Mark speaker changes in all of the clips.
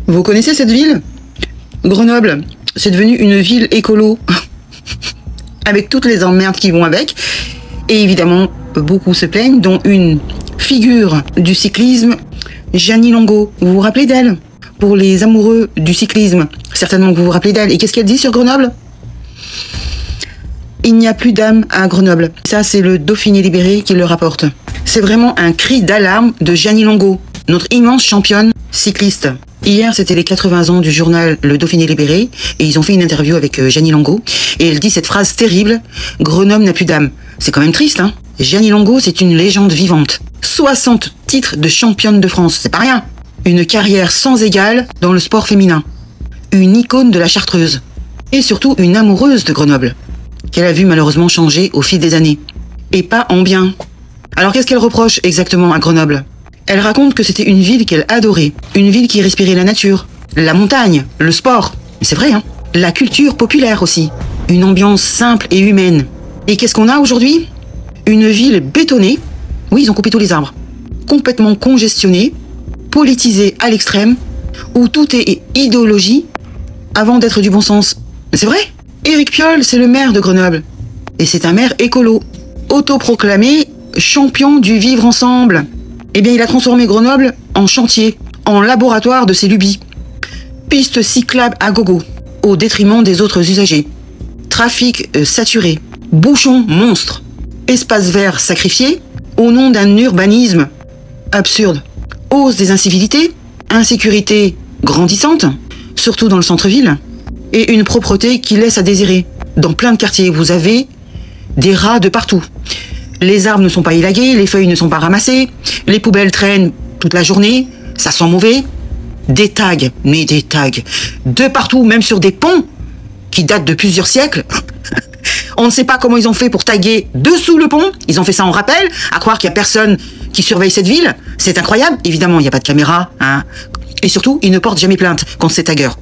Speaker 1: Vous connaissez cette ville? Grenoble, c'est devenu une ville écolo, avec toutes les emmerdes qui vont avec. Et évidemment, beaucoup se plaignent, dont une figure du cyclisme, Jeannie Longo. Vous vous rappelez d'elle? Pour les amoureux du cyclisme, certainement que vous vous rappelez d'elle. Et qu'est-ce qu'elle dit sur Grenoble? Il n'y a plus d'âme à Grenoble. Ça, c'est le Dauphiné Libéré qui le rapporte. C'est vraiment un cri d'alarme de Jeannie Longo, notre immense championne cycliste. Hier, c'était les 80 ans du journal Le Dauphiné Libéré, et ils ont fait une interview avec Jeannie Longo, et elle dit cette phrase terrible: Grenoble n'a plus d'âme. C'est quand même triste, hein? Jeannie Longo, c'est une légende vivante. 60 titres de championne de France, c'est pas rien. Une carrière sans égale dans le sport féminin. Une icône de la Chartreuse. Et surtout une amoureuse de Grenoble, qu'elle a vu malheureusement changer au fil des années. Et pas en bien. Alors qu'est-ce qu'elle reproche exactement à Grenoble? Elle raconte que c'était une ville qu'elle adorait. Une ville qui respirait la nature, la montagne, le sport. C'est vrai, hein? La culture populaire aussi. Une ambiance simple et humaine. Et qu'est-ce qu'on a aujourd'hui? Une ville bétonnée. Oui, ils ont coupé tous les arbres. Complètement congestionnée, politisée à l'extrême, où tout est idéologie avant d'être du bon sens. C'est vrai? Éric Piolle, c'est le maire de Grenoble. Et c'est un maire écolo, autoproclamé champion du vivre ensemble. Eh bien, il a transformé Grenoble en chantier, en laboratoire de ses lubies. Pistes cyclables à gogo, au détriment des autres usagers. Trafic saturé, bouchons monstres, espaces verts sacrifiés, au nom d'un urbanisme absurde. Hausse des incivilités, insécurité grandissante, surtout dans le centre-ville, et une propreté qui laisse à désirer. Dans plein de quartiers, vous avez des rats de partout. Les arbres ne sont pas élagués, les feuilles ne sont pas ramassées, les poubelles traînent toute la journée, ça sent mauvais. Des tags, mais des tags, de partout, même sur des ponts qui datent de plusieurs siècles. On ne sait pas comment ils ont fait pour taguer dessous le pont. Ils ont fait ça en rappel, à croire qu'il n'y a personne qui surveille cette ville. C'est incroyable. Évidemment, il n'y a pas de caméra, hein. Et surtout, ils ne portent jamais plainte contre ces taggeurs.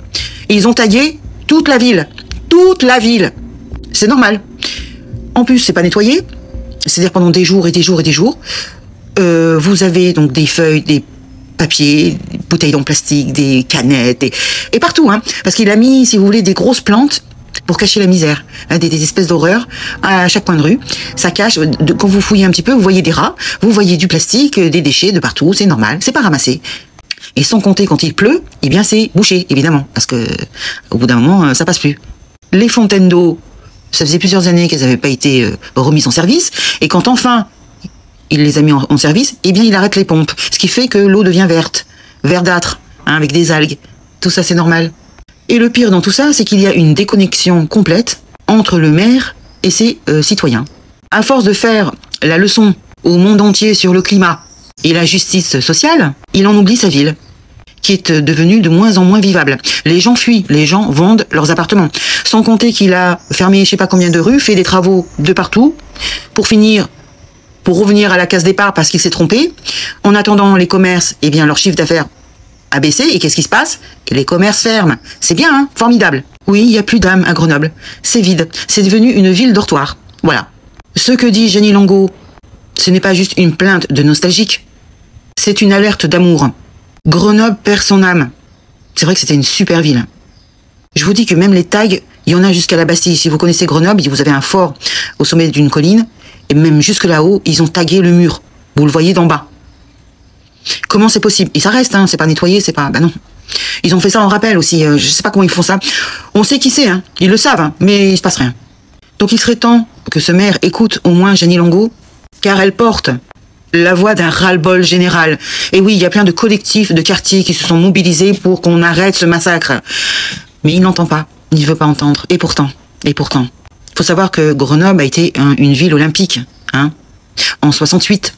Speaker 1: Et ils ont tagué toute la ville. Toute la ville. C'est normal. En plus, c'est pas nettoyé. C'est-à-dire pendant des jours et des jours et des jours. Vous avez donc des feuilles, des papiers, des bouteilles en plastique, des canettes, et partout, hein. Parce qu'il a mis, si vous voulez, des grosses plantes pour cacher la misère, hein, des espèces d'horreurs à chaque coin de rue. Ça cache, quand vous fouillez un petit peu, vous voyez des rats, vous voyez du plastique, des déchets de partout, c'est normal, c'est pas ramassé. Et sans compter quand il pleut, eh bien c'est bouché, évidemment, parce que au bout d'un moment, ça passe plus. Les fontaines d'eau, ça faisait plusieurs années qu'elles n'avaient pas été remises en service, et quand enfin il les a mis en service, eh bien il arrête les pompes, ce qui fait que l'eau devient verte, verdâtre, hein, avec des algues. Tout ça c'est normal. Et le pire dans tout ça, c'est qu'il y a une déconnexion complète entre le maire et ses citoyens. À force de faire la leçon au monde entier sur le climat et la justice sociale, il en oublie sa ville, qui est devenue de moins en moins vivable. Les gens fuient, les gens vendent leurs appartements. Sans compter qu'il a fermé je sais pas combien de rues, fait des travaux de partout, pour revenir à la case départ parce qu'il s'est trompé. En attendant, les commerces, eh bien, leur chiffre d'affaires a baissé, et qu'est-ce qui se passe? Et les commerces ferment. C'est bien, hein? Formidable. Oui, il n'y a plus d'âme à Grenoble. C'est vide. C'est devenu une ville dortoir. Voilà. Ce que dit Jeannie Longo, ce n'est pas juste une plainte de nostalgique. C'est une alerte d'amour. Grenoble perd son âme. C'est vrai que c'était une super ville. Je vous dis que même les tags, il y en a jusqu'à la Bastille. Si vous connaissez Grenoble, vous avez un fort au sommet d'une colline, et même jusque là-haut, ils ont tagué le mur. Vous le voyez d'en bas. Comment c'est possible? Et ça reste, hein, c'est pas nettoyé, c'est pas... Ben non. Ils ont fait ça en rappel aussi, je sais pas comment ils font ça. On sait qui c'est, hein, ils le savent, hein, mais il se passe rien. Donc il serait temps que ce maire écoute au moins Jeannie Longo, car elle porte la voix d'un ras-le-bol général. Et oui, il y a plein de collectifs, de quartiers qui se sont mobilisés pour qu'on arrête ce massacre. Mais il n'entend pas, il ne veut pas entendre. Et pourtant, faut savoir que Grenoble a été une ville olympique, hein, en 68.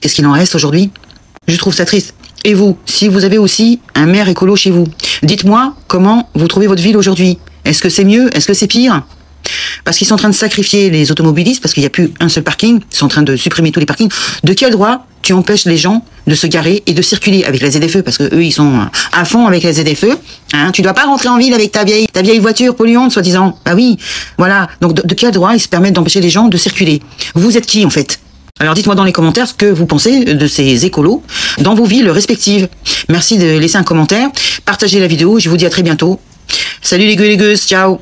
Speaker 1: Qu'est-ce qu'il en reste aujourd'hui? Je trouve ça triste. Et vous, si vous avez aussi un maire écolo chez vous, dites-moi comment vous trouvez votre ville aujourd'hui. Est-ce que c'est mieux? Est-ce que c'est pire? Parce qu'ils sont en train de sacrifier les automobilistes, parce qu'il n'y a plus un seul parking, ils sont en train de supprimer tous les parkings. De quel droit tu empêches les gens de se garer et de circuler avec la ZFE? Parce que eux, ils sont à fond avec la ZFE. Hein, tu dois pas rentrer en ville avec ta vieille voiture polluante, soi-disant. Bah oui, voilà. Donc de quel droit ils se permettent d'empêcher les gens de circuler? Vous êtes qui, en fait? Alors dites-moi dans les commentaires ce que vous pensez de ces écolos dans vos villes respectives. Merci de laisser un commentaire, partagez la vidéo, je vous dis à très bientôt. Salut les gueux et les gueuses, ciao.